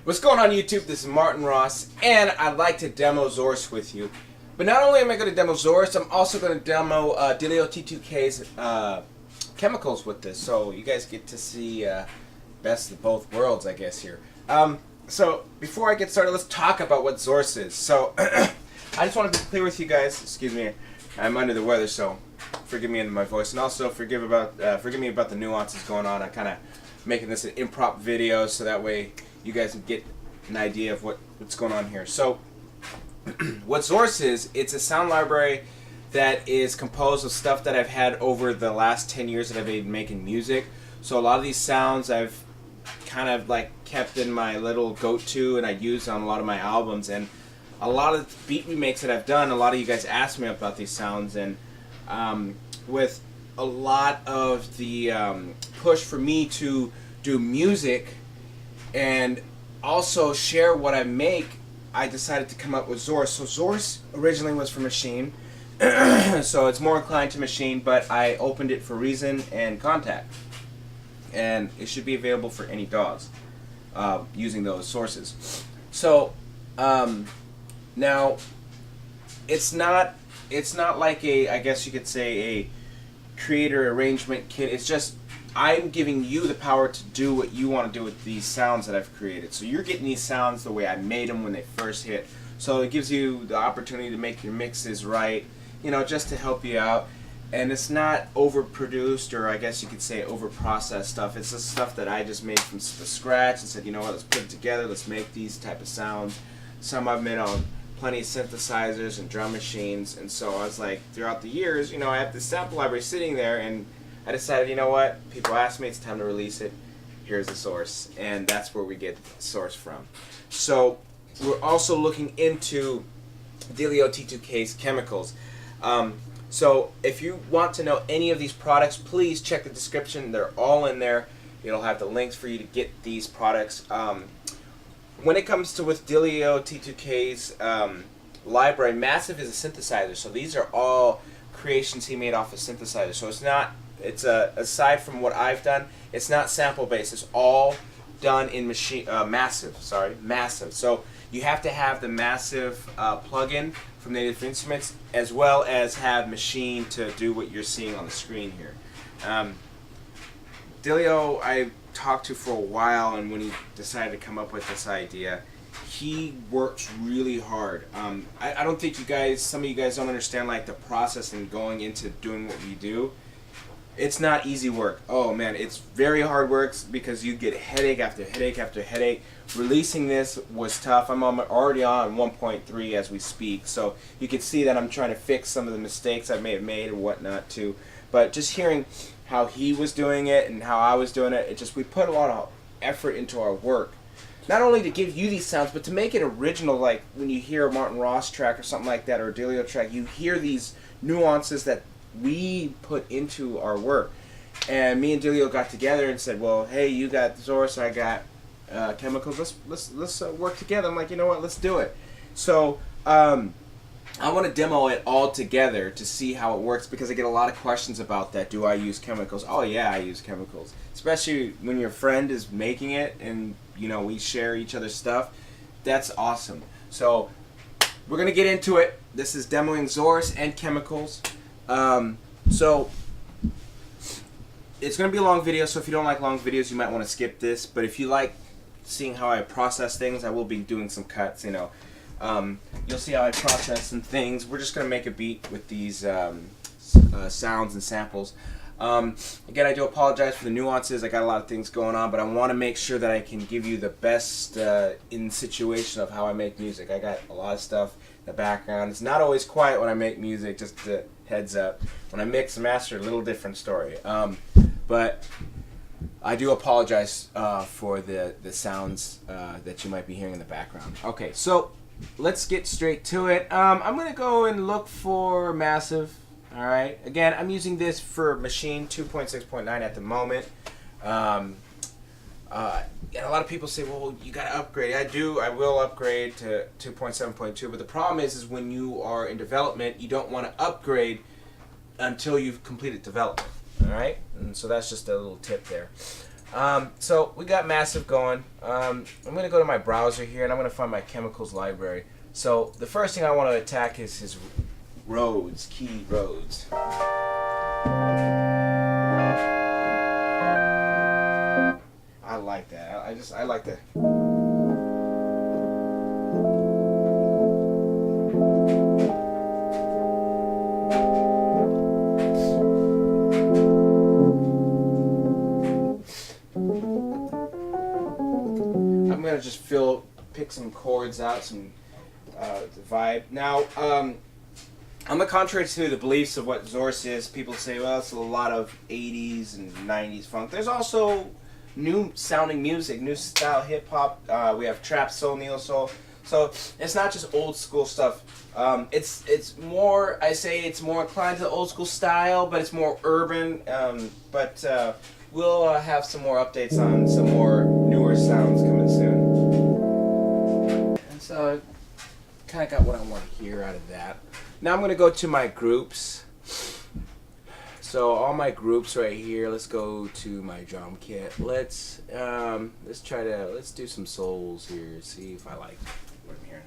What's going on YouTube? This is Martin Ross, and I'd like to demo Zource with you. But not only am I going to demo Zource, I'm also going to demo Delio T2K's Chemicals with this, so you guys get to see best of both worlds, I guess, here. So before I get started, let's talk about what Zource is. So I just want to be clear with you guys. Excuse me, I'm under the weather, so forgive me in my voice, and also forgive me about the nuances going on. I'm kind of making this an improv video, so that way you guys can get an idea of what's going on here. So what Zource is, it's a sound library that is composed of stuff that I've had over the last 10 years that I've been making music. So a lot of these sounds I've kind of like kept in my little go-to, and I use on a lot of my albums. And a lot of the beat remakes that I've done, a lot of you guys asked me about these sounds, and with a lot of the push for me to do music and also share what I make, I decided to come up with Zource. So Zource originally was for Maschine, so it's more inclined to Maschine, but I opened it for Reason and Kontakt, and it should be available for any DAWs using those sources. So now it's not like a, I guess you could say, a creator arrangement kit. It's just I'm giving you the power to do what you want to do with these sounds that I've created. So you're getting these sounds the way I made them when they first hit. So it gives you the opportunity to make your mixes right, you know, just to help you out. And it's not overproduced, or I guess you could say overprocessed stuff. It's just stuff that I just made from the scratch and said, you know what, let's put it together, let's make these type of sounds. Some I've made on plenty of synthesizers and drum machines, and so I was like, throughout the years, you know, I have this sample library sitting there, and I decided, you know what, people asked me, it's time to release it, here's the source, and that's where we get the source from. So we're also looking into Delio T2K's Chemicals. So if you want to know any of these products, please check the description. They're all in there. It'll have the links for you to get these products. When it comes to with Delio T2K's library, Massive is a synthesizer, so these are all creations he made off of synthesizer. So it's aside from what I've done, it's not sample based. It's all done in Massive. So you have to have the Massive plugin from Native Instruments, as well as have Maschine to do what you're seeing on the screen here. Delio I talked to for a while, and when he decided to come up with this idea, he works really hard. I don't think some of you guys don't understand like the process and going into doing what we do. It's not easy work. Oh man, it's very hard work because you get headache after headache after headache. Releasing this was tough. I'm already on 1.3 as we speak, so you can see that I'm trying to fix some of the mistakes I may have made and whatnot too. But just hearing how he was doing it and how I was doing it, we put a lot of effort into our work. Not only to give you these sounds, but to make it original. Like when you hear a Martin Ross track or something like that, or a Delio track, you hear these nuances that we put into our work. And me and Delio got together and said, well, hey, you got Zource, I got Chemicals, let's work together. I'm like, you know what, let's do it. So I want to demo it all together to see how it works, because I get a lot of questions about that. Do I use Chemicals? Oh yeah, I use Chemicals. Especially when your friend is making it and, you know, we share each other's stuff. That's awesome. So we're going to get into it. This is demoing Zource and Chemicals. So it's going to be a long video, so if you don't like long videos, you might want to skip this. But if you like seeing how I process things, I will be doing some cuts, you know. You'll see how I process some things. We're just going to make a beat with these sounds and samples. Again, I do apologize for the nuances. I got a lot of things going on, but I want to make sure that I can give you the best in situation of how I make music. I got a lot of stuff in the background. It's not always quiet when I make music, just a heads up. When I mix and master, a little different story. But I do apologize for the sounds that you might be hearing in the background. Okay, so let's get straight to it. I'm going to go and look for Massive. Alright, again, I'm using this for Maschine 2.6.9 at the moment. And a lot of people say, well, you got to upgrade. I will upgrade to 2.7.2, but the problem is when you are in development, you don't want to upgrade until you've completed development. Alright, and so that's just a little tip there. So we got Massive going. I'm going to go to my browser here and I'm going to find my chemicals library. So the first thing I want to attack is his roads, key roads. I like that. I like that. I'm gonna just pick some chords out, some the vibe. Now, on the contrary to the beliefs of what Zource is, people say, well, it's a lot of 80s and 90s funk. There's also new sounding music, new style hip hop. We have trap soul, neo soul. So it's not just old school stuff. It's more, I say it's more inclined to the old school style, but it's more urban. But we'll have some more updates on some more newer sounds coming soon. And so kind of got what I want to hear out of that. Now I'm going to go to my groups. So all my groups right here. Let's go to my drum kit. Let's do some souls here. See if I like what I'm hearing.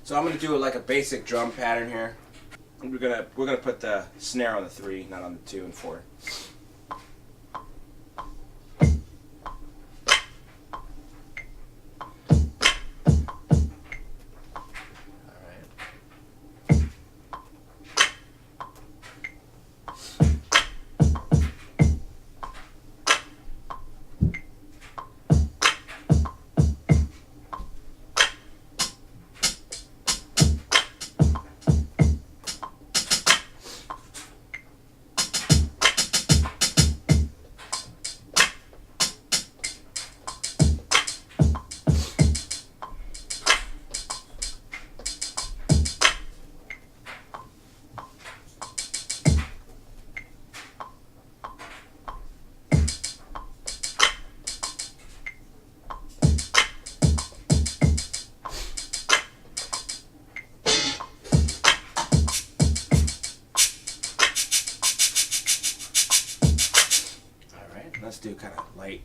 So I'm going to do like a basic drum pattern here. We're gonna put the snare on the 3, not on the 2 and 4. Let's do kind of light.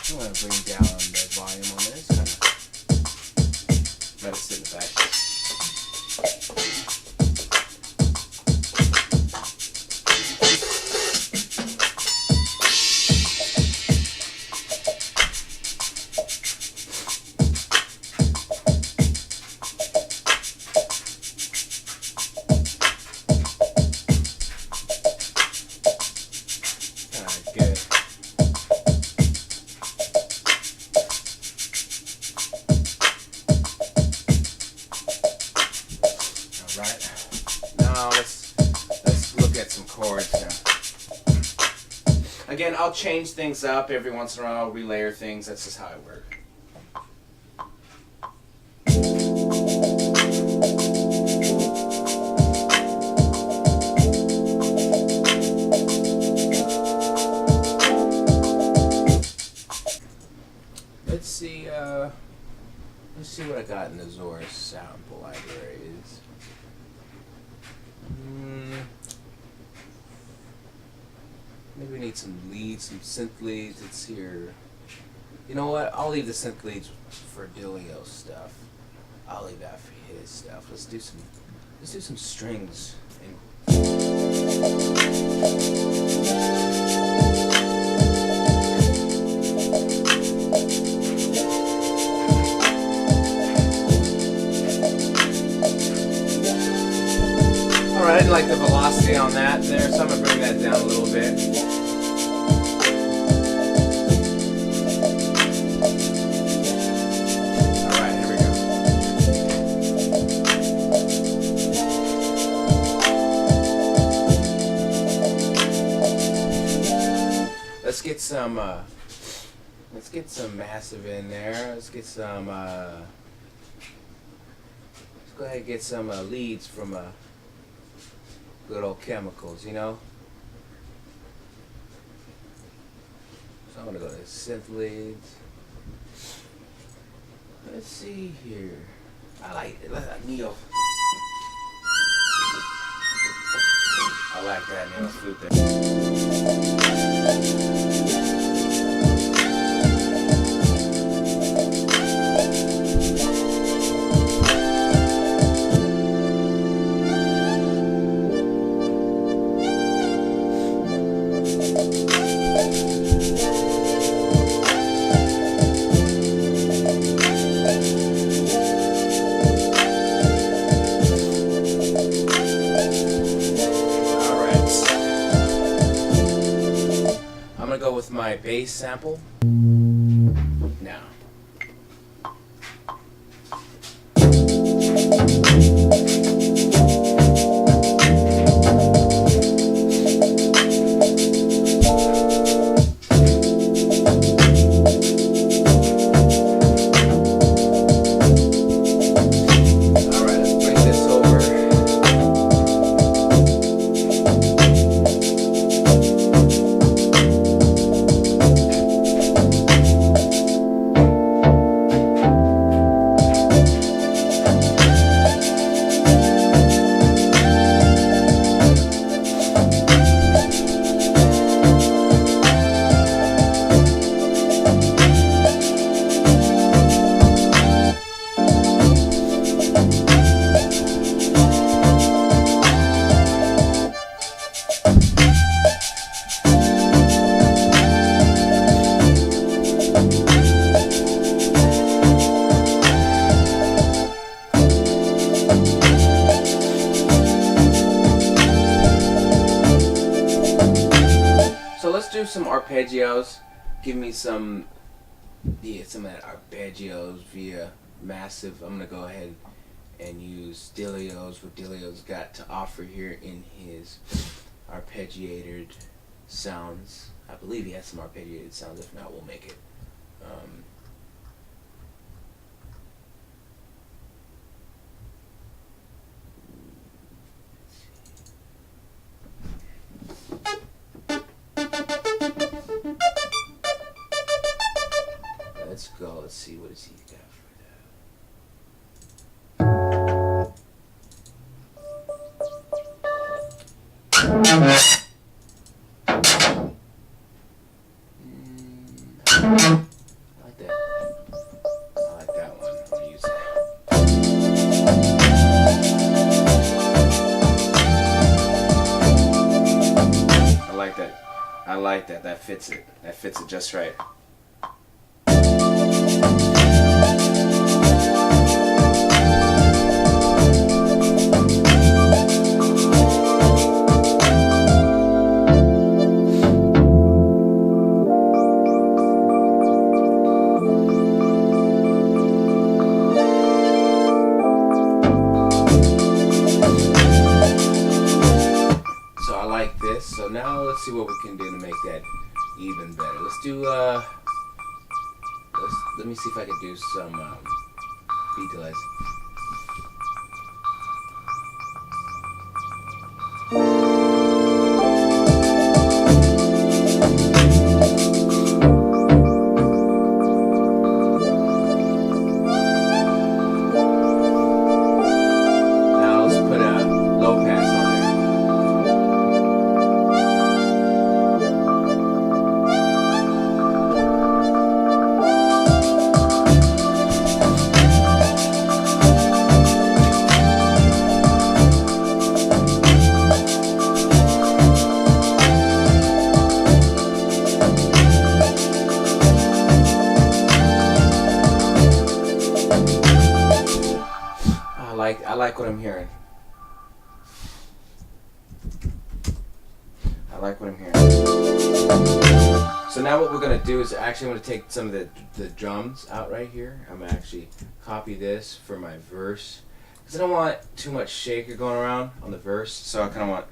I'm going to bring down the volume on this. Kind of let it sit in the back. Right. Now let's look at some chords now. Again, I'll change things up every once in a while. I'll relayer things. That's just how I work. Let's see what I got in the Zource sample libraries. Maybe we need some leads, some synth leads. It's here. You know what? I'll leave the synth leads for Dilio's stuff. I'll leave that for his stuff. Let's do some strings. Alright, I didn't like the velocity on that there, so I'm going to bring that down a little bit. Alright, here we go. Let's get some massive in there. Let's get some, let's go ahead and get some leads from Good old chemicals, you know? So I'm gonna go to synth leads. Let's see here. I like Neo. I like that Neo flute there. With my bass sample now. Some arpeggios. Give me some of that arpeggios via Massive. I'm gonna go ahead and use Delio's, what Delio's got to offer here in his arpeggiated sounds. I believe he has some arpeggiated sounds. If not, we'll make it. Let's go. Let's see what he's got for that. I like that. I like that one. I'm gonna use that. I like that. I like that. That fits it. That fits it just right. So now let's see what we can do to make that even better. Let's do let me see if I can do some beat delays. I like what I'm hearing. I like what I'm hearing. So now what we're going to do is actually I'm going to take some of the drums out right here. I'm going to actually copy this for my verse. Because I don't want too much shaker going around on the verse. So I kind of want...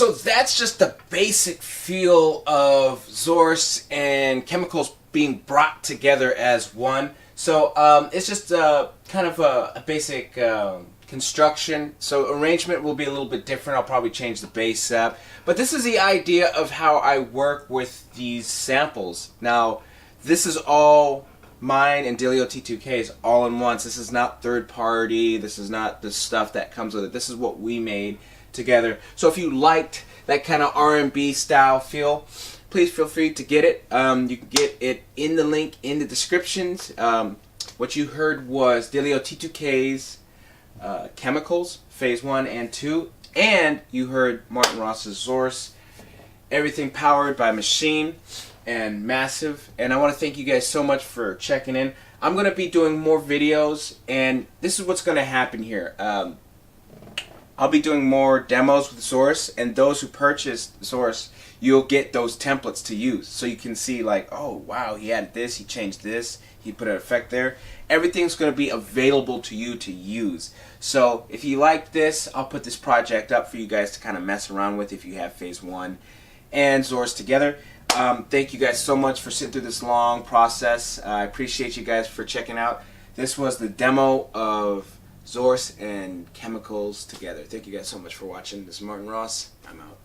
So that's just the basic feel of Zource and Khemikals being brought together as one. So it's just kind of a basic construction. So arrangement will be a little bit different. I'll probably change the bass up. But this is the idea of how I work with these samples. Now, this is all mine and Delio T2K's all in once. This is not third party. This is not the stuff that comes with it. This is what we made together. So if you liked that kind of R&B style feel, please feel free to get it. You can get it in the link in the descriptions. What you heard was Delio T2K's Khemikals Phase 1 and 2, and you heard Martin Ross's Zource, everything powered by Maschine and Massive. And I want to thank you guys so much for checking in. I'm going to be doing more videos, and this is what's going to happen here. I'll be doing more demos with Zource, and those who purchase Zource, you'll get those templates to use. So you can see like, oh wow, he added this, he changed this, he put an effect there. Everything's going to be available to you to use. So if you like this, I'll put this project up for you guys to kind of mess around with if you have Phase 1 and Zource together. Thank you guys so much for sitting through this long process. I appreciate you guys for checking out. This was the demo of Zource and Khemikals together. Thank you guys so much for watching. This is Martin Ross. I'm out.